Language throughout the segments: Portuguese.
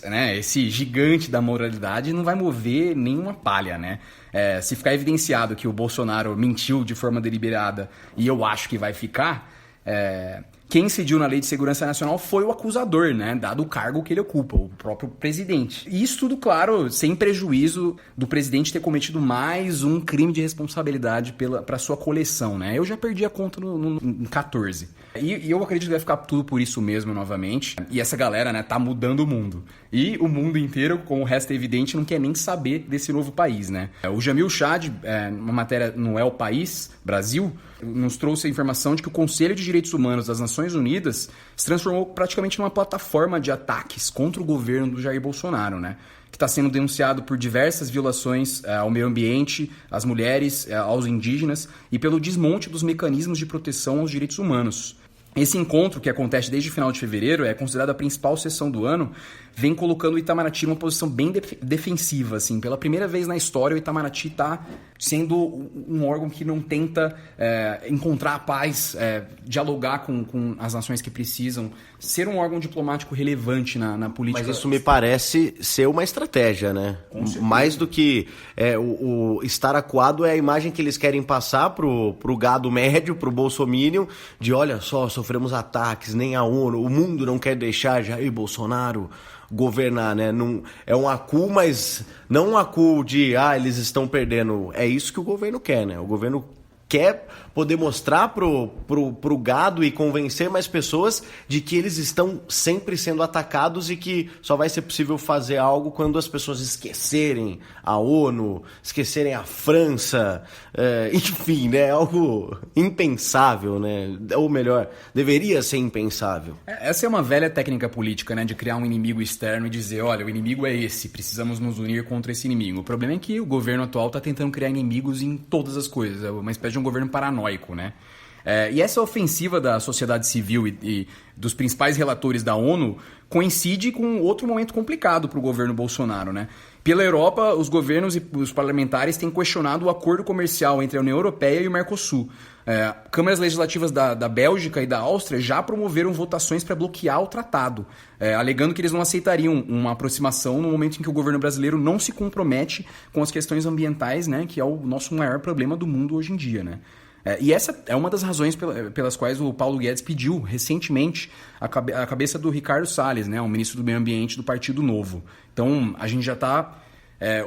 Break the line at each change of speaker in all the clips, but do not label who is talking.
né, esse gigante da moralidade não vai mover nenhuma palha, né? Se ficar evidenciado que o Bolsonaro mentiu de forma deliberada, e eu acho que vai ficar, quem incidiu na Lei de Segurança Nacional foi o acusador, né? Dado o cargo que ele ocupa, o próprio presidente. E isso tudo, claro, sem prejuízo do presidente ter cometido mais um crime de responsabilidade para sua coleção, né? Eu já perdi a conta em 14. E eu acredito que vai ficar tudo por isso mesmo novamente. E essa galera, né, tá mudando o mundo. E o mundo inteiro, como o resto é evidente, não quer nem saber desse novo país, né? O Jamil Chad, numa matéria no El País, Brasil, nos trouxe a informação de que o Conselho de Direitos Humanos das Nações Unidas se transformou praticamente numa plataforma de ataques contra o governo do Jair Bolsonaro, né? Que está sendo denunciado por diversas violações ao meio ambiente, às mulheres, aos indígenas e pelo desmonte dos mecanismos de proteção aos direitos humanos. Esse encontro, que acontece desde o final de fevereiro, é considerado a principal sessão do ano, vem colocando o Itamaraty numa posição bem defensiva, assim. Pela primeira vez na história, o Itamaraty está sendo um órgão que não tenta encontrar a paz, dialogar com as nações que precisam, ser um órgão diplomático relevante na política.
Mas isso me parece ser uma estratégia, né? Mais do que o estar acuado, é a imagem que eles querem passar pro gado médio, pro bolsominion, de olha só, sofremos ataques, nem a ONU, o mundo não quer deixar Jair Bolsonaro governar, né? Não, é um acu, mas não um acu de eles estão perdendo. É isso que o governo quer, né? O governo quer poder mostrar pro gado e convencer mais pessoas de que eles estão sempre sendo atacados e que só vai ser possível fazer algo quando as pessoas esquecerem a ONU, esquecerem a França, enfim, né? Algo impensável, né? Ou melhor, deveria ser impensável.
Essa é uma velha técnica política, né? De criar um inimigo externo e dizer, olha, o inimigo é esse, precisamos nos unir contra esse inimigo. O problema é que o governo atual está tentando criar inimigos em todas as coisas, é uma espécie de um governo paranoico, né? E essa ofensiva da sociedade civil e dos principais relatores da ONU coincide com outro momento complicado para o governo Bolsonaro, né? Pela Europa, os governos e os parlamentares têm questionado o acordo comercial entre a União Europeia e o Mercosul. Câmaras legislativas da Bélgica e da Áustria já promoveram votações para bloquear o tratado, alegando que eles não aceitariam uma aproximação no momento em que o governo brasileiro não se compromete com as questões ambientais, né, que é o nosso maior problema do mundo hoje em dia, né? E essa é uma das razões pelas quais o Paulo Guedes pediu recentemente a cabeça do Ricardo Salles, né, o ministro do Meio Ambiente do Partido Novo. Então, a gente já está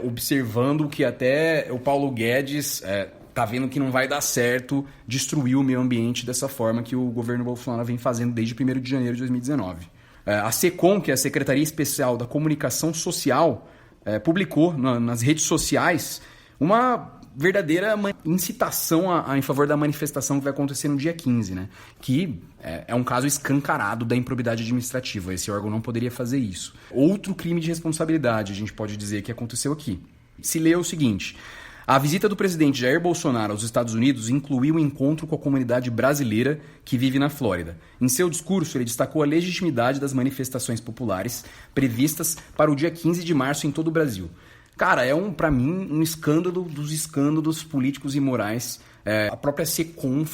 observando que até o Paulo Guedes está vendo que não vai dar certo destruir o meio ambiente dessa forma que o governo Bolsonaro vem fazendo desde 1º de janeiro de 2019. A SECOM, que é a Secretaria Especial da Comunicação Social, publicou nas redes sociais uma verdadeira incitação em favor da manifestação que vai acontecer no dia 15, né? Que é um caso escancarado da improbidade administrativa. Esse órgão não poderia fazer isso. Outro crime de responsabilidade, a gente pode dizer, que aconteceu aqui. Se lê o seguinte: a visita do presidente Jair Bolsonaro aos Estados Unidos incluiu um encontro com a comunidade brasileira que vive na Flórida. Em seu discurso, ele destacou a legitimidade das manifestações populares previstas para o dia 15 de março em todo o Brasil. Cara, pra mim, um escândalo dos escândalos políticos e morais. A própria SECOM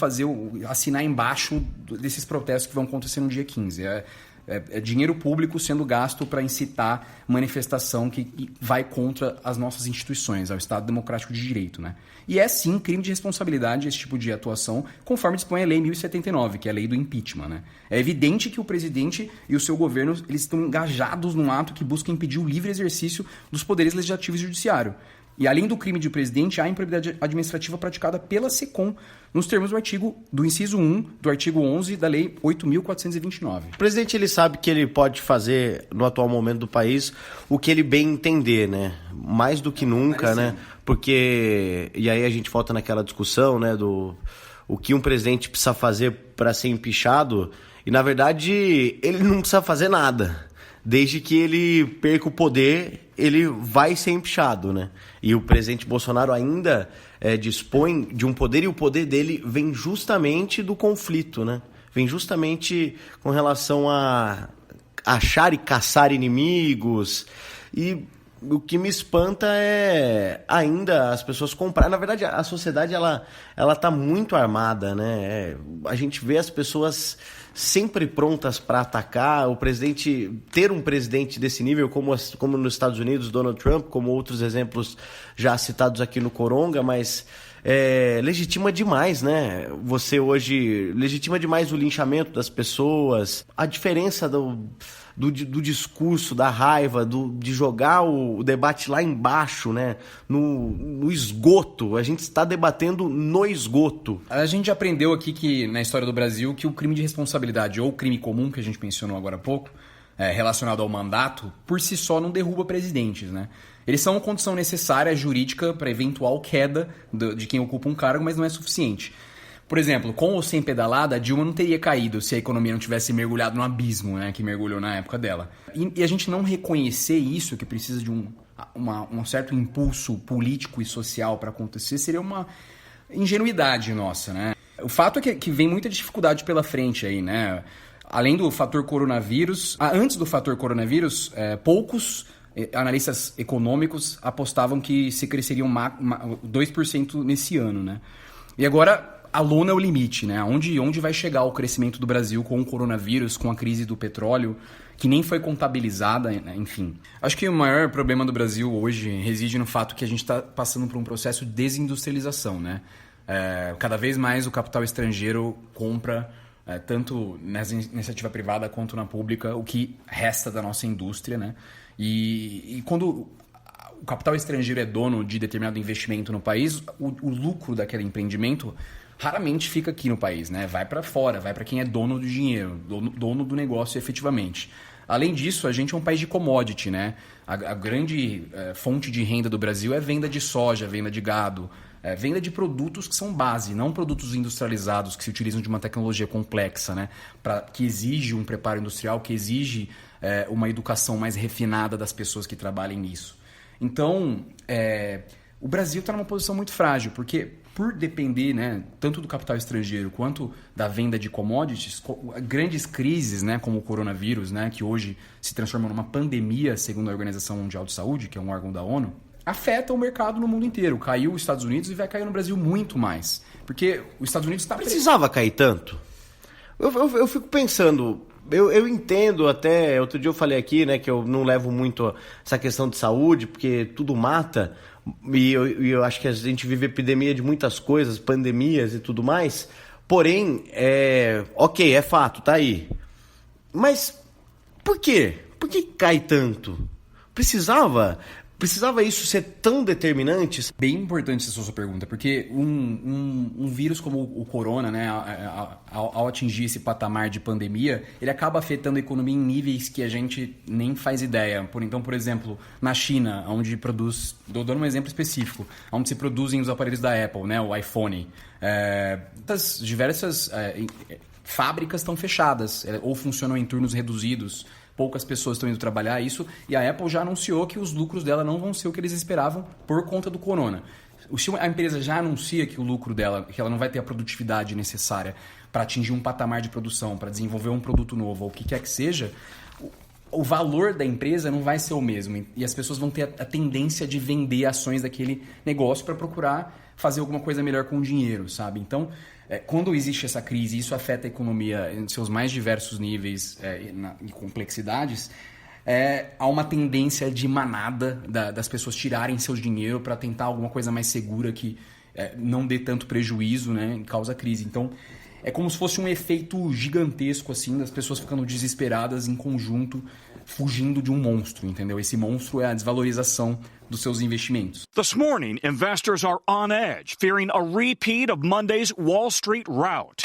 assinar embaixo desses protestos que vão acontecer no dia 15. É dinheiro público sendo gasto para incitar manifestação que vai contra as nossas instituições, ao Estado Democrático de Direito, né? E é sim crime de responsabilidade esse tipo de atuação, conforme dispõe a Lei 1079, que é a lei do impeachment, né? É evidente que o presidente e o seu governo eles estão engajados num ato que busca impedir o livre exercício dos poderes legislativo e judiciário. E além do crime de presidente, há improbidade administrativa praticada pela SECOM, nos termos do inciso 1 do artigo 11 da Lei 8.429.
O presidente, ele sabe que ele pode fazer, no atual momento do país, o que ele bem entender, né? Mais do que nunca, né? Porque, e aí a gente volta naquela discussão, né, o que um presidente precisa fazer para ser empichado, e na verdade ele não precisa fazer nada. Desde que ele perca o poder, ele vai ser empichado, né? E o presidente Bolsonaro ainda dispõe de um poder, e o poder dele vem justamente do conflito, né? Vem justamente com relação a achar e caçar inimigos. E o que me espanta é ainda as pessoas comprar. Na verdade, a sociedade ela tá muito armada, né? A gente vê as pessoas sempre prontas para atacar. Ter um presidente desse nível, como nos Estados Unidos, Donald Trump, como outros exemplos já citados aqui no Coronga, mas legitima demais, né? Você hoje legitima demais o linchamento das pessoas, a diferença do discurso, da raiva, de jogar o debate lá embaixo, né? No esgoto. A gente está debatendo no esgoto.
A gente aprendeu aqui na história do Brasil que o crime de responsabilidade ou o crime comum, que a gente mencionou agora há pouco, relacionado ao mandato, por si só não derruba presidentes, né? Eles são uma condição necessária jurídica para eventual queda de quem ocupa um cargo, mas não é suficiente. Por exemplo, com ou sem pedalada, a Dilma não teria caído se a economia não tivesse mergulhado no abismo, né, que mergulhou na época dela. E a gente não reconhecer isso, que precisa de um certo impulso político e social para acontecer, seria uma ingenuidade nossa, né? O fato é que vem muita dificuldade pela frente aí, né? Além do fator coronavírus, antes do fator coronavírus, poucos analistas econômicos apostavam que se cresceria 2% nesse ano, né? E agora a lona é o limite, né? Onde vai chegar o crescimento do Brasil com o coronavírus, com a crise do petróleo, que nem foi contabilizada, né? Enfim. Acho que o maior problema do Brasil hoje reside no fato que a gente está passando por um processo de desindustrialização, né? Cada vez mais o capital estrangeiro compra, tanto nessa iniciativa privada quanto na pública, o que resta da nossa indústria, né? E quando o capital estrangeiro é dono de determinado investimento no país, o lucro daquele empreendimento raramente fica aqui no país, né? Vai para fora, vai para quem é dono do dinheiro, dono do negócio efetivamente. Além disso, a gente é um país de commodity, né? A grande fonte de renda do Brasil é venda de soja, venda de gado, venda de produtos que são base, não produtos industrializados que se utilizam de uma tecnologia complexa, né? Que exige um preparo industrial, que exige uma educação mais refinada das pessoas que trabalhem nisso. Então, o Brasil está numa posição muito frágil, porque por depender, né, tanto do capital estrangeiro quanto da venda de commodities, grandes crises, né, como o coronavírus, né, que hoje se transformou numa pandemia, segundo a Organização Mundial de Saúde, que é um órgão da ONU, afeta o mercado no mundo inteiro. Caiu os Estados Unidos e vai cair no Brasil muito mais. Porque os Estados Unidos está...
Precisava cair tanto? Eu fico pensando... Eu entendo até... Outro dia eu falei aqui, né, que eu não levo muito essa questão de saúde, porque tudo mata. E eu acho que a gente vive epidemia de muitas coisas, pandemias e tudo mais. Porém, ok, é fato, tá aí. Mas por quê? Por que cai tanto? Precisava isso ser tão determinante?
Bem importante essa sua pergunta, porque um vírus como o corona, né, ao atingir esse patamar de pandemia, ele acaba afetando a economia em níveis que a gente nem faz ideia. Então, por exemplo, na China, onde produz, dando um exemplo específico, onde se produzem os aparelhos da Apple, né, o iPhone, diversas fábricas estão fechadas ou funcionam em turnos reduzidos. Poucas pessoas estão indo trabalhar isso, e a Apple já anunciou que os lucros dela não vão ser o que eles esperavam por conta do corona. Se a empresa já anuncia que o lucro dela, que ela não vai ter a produtividade necessária para atingir um patamar de produção, para desenvolver um produto novo, ou o que quer que seja, o valor da empresa não vai ser o mesmo. E as pessoas vão ter a tendência de vender ações daquele negócio para procurar fazer alguma coisa melhor com o dinheiro, sabe? Então, quando existe essa crise, isso afeta a economia em seus mais diversos níveis e complexidades, há uma tendência de manada das pessoas tirarem seu dinheiro para tentar alguma coisa mais segura que não dê tanto prejuízo, né, e causa crise. Então, é como se fosse um efeito gigantesco, assim, das pessoas ficando desesperadas em conjunto, fugindo de um monstro, entendeu? Esse monstro é a desvalorização dos seus investimentos.
This morning, investors are on edge, fearing a repeat of Monday's Wall Street rout.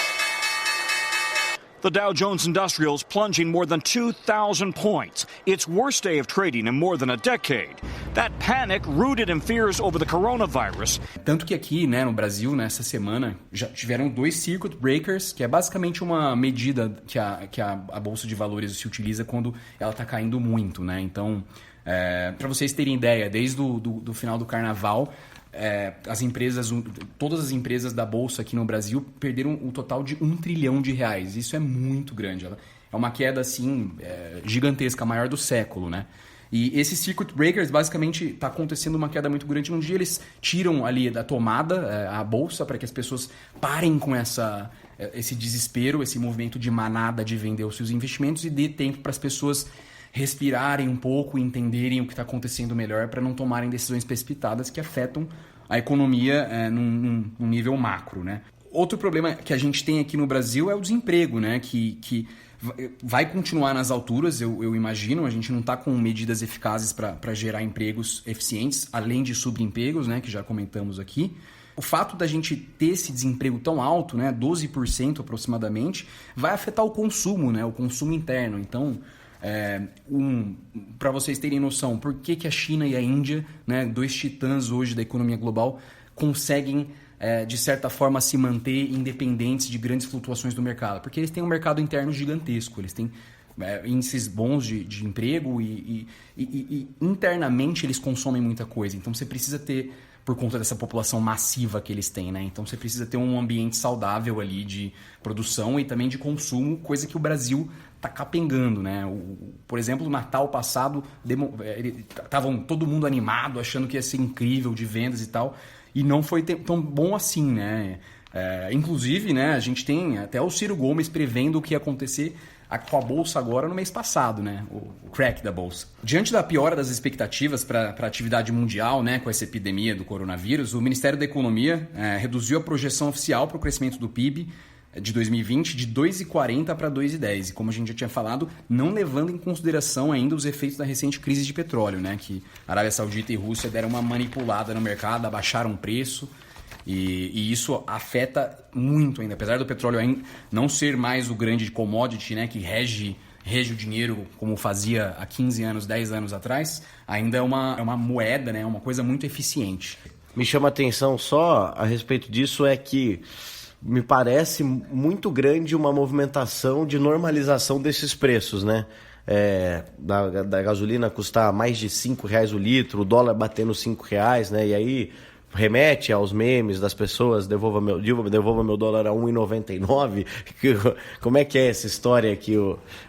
The Dow Jones Industrials plunging more than 2,000 points, its worst day of trading in more than a decade. That panic rooted in fears over the coronavirus.
Tanto que aqui, né, no Brasil, nessa semana, já tiveram 2 circuit breakers, que é basicamente uma medida que a Bolsa de Valores se utiliza quando ela está caindo muito, né? Então, para vocês terem ideia, desde do final do carnaval, todas as empresas da Bolsa aqui no Brasil perderam um total de R$1 trilhão. Isso é muito grande. É uma queda assim, gigantesca, a maior do século, né? E esses circuit breakers, basicamente, está acontecendo uma queda muito grande. Um dia eles tiram ali da tomada a bolsa para que as pessoas parem com esse desespero, esse movimento de manada de vender os seus investimentos e dê tempo para as pessoas respirarem um pouco e entenderem o que está acontecendo melhor para não tomarem decisões precipitadas que afetam a economia num nível macro, né? Outro problema que a gente tem aqui no Brasil é o desemprego, né? Que vai continuar nas alturas, eu imagino. A gente não está com medidas eficazes para gerar empregos eficientes, além de subempregos, né? Que já comentamos aqui. O fato da gente ter esse desemprego tão alto, né? 12% aproximadamente, vai afetar o consumo, né? O consumo interno. Então, para vocês terem noção, por que a China e a Índia, né, 2 titãs hoje da economia global, conseguem, de certa forma, se manter independentes de grandes flutuações do mercado? Porque eles têm um mercado interno gigantesco, eles têm índices bons de emprego e internamente eles consomem muita coisa. Então você precisa ter, por conta dessa população massiva que eles têm, né? Então você precisa ter um ambiente saudável ali de produção e também de consumo, coisa que o Brasil está capengando, né? Por exemplo, no Natal passado, estavam todo mundo animado, achando que ia ser incrível de vendas e tal, e não foi tão bom assim, né? Inclusive, né, a gente tem até o Ciro Gomes prevendo o que ia acontecer com a Bolsa agora no mês passado, né? O crack da Bolsa. Diante da piora das expectativas para a atividade mundial, né, com essa epidemia do coronavírus, o Ministério da Economia reduziu a projeção oficial para o crescimento do PIB de 2020 de 2,40 para 2,10. E como a gente já tinha falado, não levando em consideração ainda os efeitos da recente crise de petróleo, né? Que Arábia Saudita e Rússia deram uma manipulada no mercado, abaixaram o preço. E isso afeta muito ainda. Apesar do petróleo ainda não ser mais o grande commodity, né, que rege o dinheiro como fazia há 15 anos, 10 anos atrás, ainda é uma moeda, né, uma coisa muito eficiente.
Me chama a atenção só a respeito disso é que me parece muito grande uma movimentação de normalização desses preços, né? Da gasolina custar mais de R$5 o litro, o dólar batendo R$5, né? E aí remete aos memes das pessoas, devolva meu dólar a 1,99. Como é que é essa história que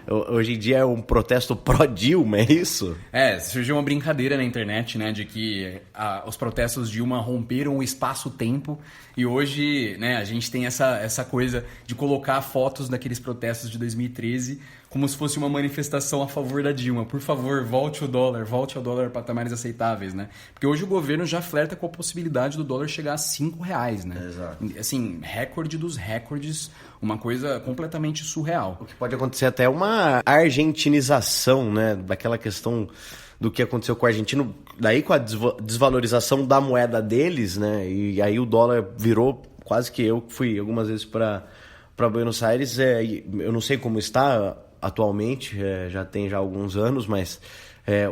hoje em dia é um protesto pró-Dilma, é isso?
Surgiu uma brincadeira na internet, né, de que os protestos Dilma romperam o espaço-tempo e hoje, né, a gente tem essa coisa de colocar fotos daqueles protestos de 2013 como se fosse uma manifestação a favor da Dilma. Por favor, volte ao dólar a patamares aceitáveis, né? Porque hoje o governo já flerta com a possibilidade do dólar chegar a R$5, né?
Exato.
Assim, recorde dos recordes, uma coisa completamente surreal.
O que pode acontecer até uma argentinização, né? Daquela questão do que aconteceu com o argentino, daí com a desvalorização da moeda deles, né? E aí o dólar virou, quase que eu fui algumas vezes para Buenos Aires, eu não sei como está atualmente, já tem alguns anos, mas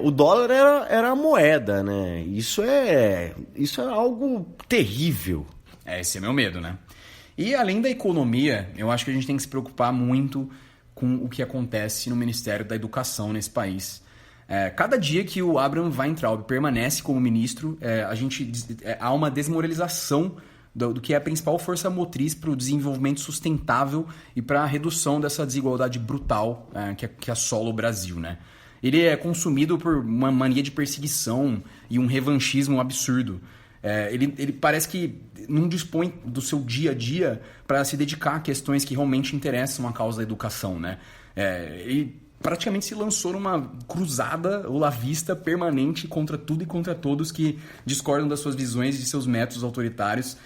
o dólar era a moeda, né? Isso é algo terrível.
Esse é meu medo, né? E além da economia, eu acho que a gente tem que se preocupar muito com o que acontece no Ministério da Educação nesse país. Cada dia que o Abraham Weintraub permanece como ministro, há uma desmoralização do que é a principal força motriz para o desenvolvimento sustentável e para a redução dessa desigualdade brutal que assola o Brasil, né? Ele é consumido por uma mania de perseguição e um revanchismo absurdo. Ele parece que não dispõe do seu dia a dia para se dedicar a questões que realmente interessam a causa da educação, né? Ele praticamente se lançou numa cruzada olavista permanente contra tudo e contra todos que discordam das suas visões e de seus métodos autoritários,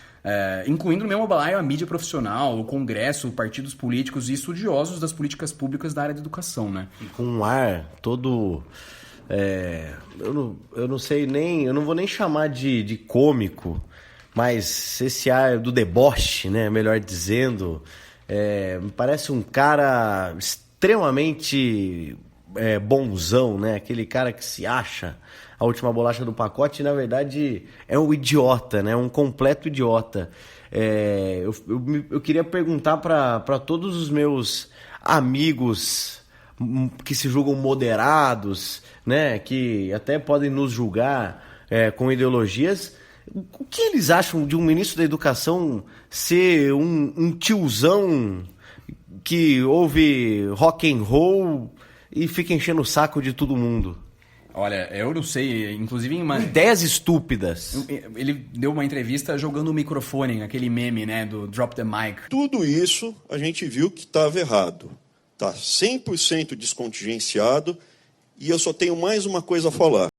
incluindo no mesmo balaio a mídia profissional, o Congresso, partidos políticos e estudiosos das políticas públicas da área da educação, né?
E com um ar todo... eu não sei nem... Eu não vou nem chamar de cômico, mas esse ar do deboche, né? Melhor dizendo, me parece um cara extremamente bonzão, né? Aquele cara que se acha a última bolacha do pacote e, na verdade, é um idiota, né? Um completo idiota. Eu queria perguntar para todos os meus amigos que se julgam moderados, né? Que até podem nos julgar com ideologias, o que eles acham de um ministro da Educação ser um tiozão que ouve rock and roll e fica enchendo o saco de todo mundo?
Olha, eu não sei, inclusive em uma...
Ideias estúpidas.
Ele deu uma entrevista jogando o microfone, aquele meme, né, do Drop the Mic.
Tudo isso a gente viu que estava errado. Está 100% descontingenciado e eu só tenho mais uma coisa a falar.